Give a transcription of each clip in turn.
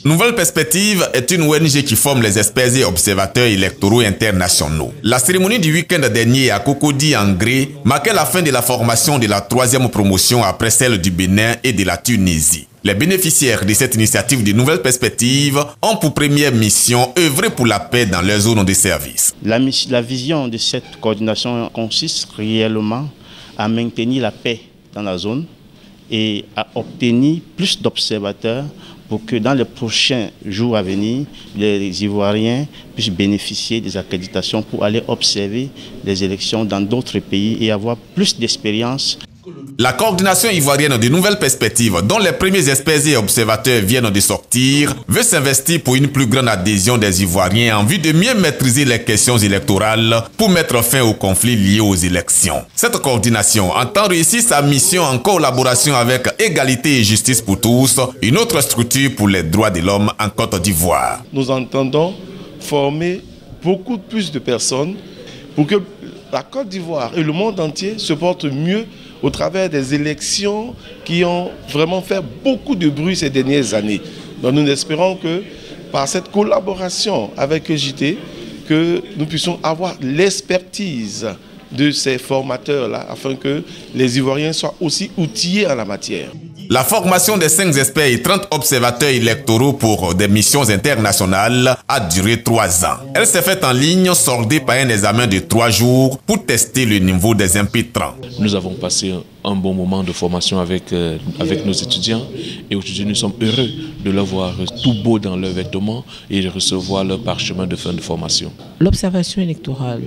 Nouvelle Perspective est une ONG qui forme les experts et observateurs électoraux internationaux. La cérémonie du week-end dernier à Cocody en Gré marquait la fin de la formation de la 3e promotion après celle du Bénin et de la Tunisie. Les bénéficiaires de cette initiative de Nouvelle Perspective ont pour première mission œuvrer pour la paix dans leur zone de service. La vision de cette coordination consiste réellement à maintenir la paix dans la zone et à obtenir plus d'observateurs pour que dans les prochains jours à venir, les Ivoiriens puissent bénéficier des accréditations pour aller observer les élections dans d'autres pays et avoir plus d'expérience. La coordination ivoirienne de Nouvelles Perspectives, dont les premiers experts et observateurs viennent de sortir, veut s'investir pour une plus grande adhésion des Ivoiriens en vue de mieux maîtriser les questions électorales pour mettre fin aux conflits liés aux élections. Cette coordination entend réussir sa mission en collaboration avec Égalité et Justice pour tous, une autre structure pour les droits de l'homme en Côte d'Ivoire. Nous entendons former beaucoup plus de personnes pour que la Côte d'Ivoire et le monde entier se portent mieux au travers des élections qui ont vraiment fait beaucoup de bruit ces dernières années. Donc nous espérons que par cette collaboration avec EJT, que nous puissions avoir l'expertise de ces formateurs-là afin que les Ivoiriens soient aussi outillés en la matière. La formation des 5 experts et 30 observateurs électoraux pour des missions internationales a duré 3 ans. Elle s'est faite en ligne, soldée par un examen de 3 jours pour tester le niveau des impétrants. Nous avons passé un bon moment de formation avec nos étudiants et aujourd'hui nous sommes heureux de les voir tout beaux dans leurs vêtements et de recevoir leur parchemin de fin de formation. L'observation électorale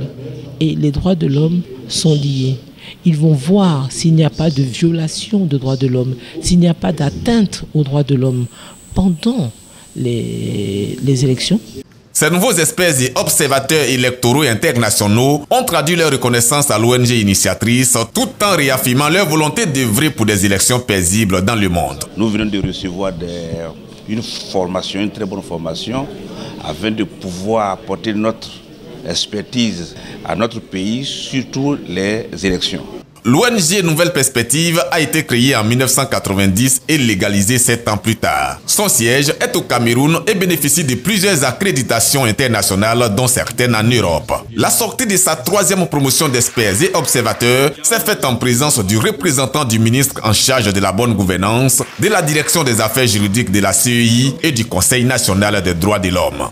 et les droits de l'homme sont liés. Ils vont voir s'il n'y a pas de violation des droits de l'homme, s'il n'y a pas d'atteinte aux droits de l'homme pendant les élections. Ces nouveaux experts et observateurs électoraux internationaux ont traduit leur reconnaissance à l'ONG initiatrice tout en réaffirmant leur volonté d'œuvrer pour des élections paisibles dans le monde. Nous venons de recevoir une formation, une très bonne formation, afin de pouvoir apporter notre expertise à notre pays, surtout les élections. L'ONG Nouvelle Perspective a été créée en 1990 et légalisée 7 ans plus tard. Son siège est au Cameroun et bénéficie de plusieurs accréditations internationales, dont certaines en Europe. La sortie de sa 3e promotion d'experts et observateurs s'est faite en présence du représentant du ministre en charge de la bonne gouvernance, de la direction des affaires juridiques de la CEI et du Conseil national des droits de l'homme.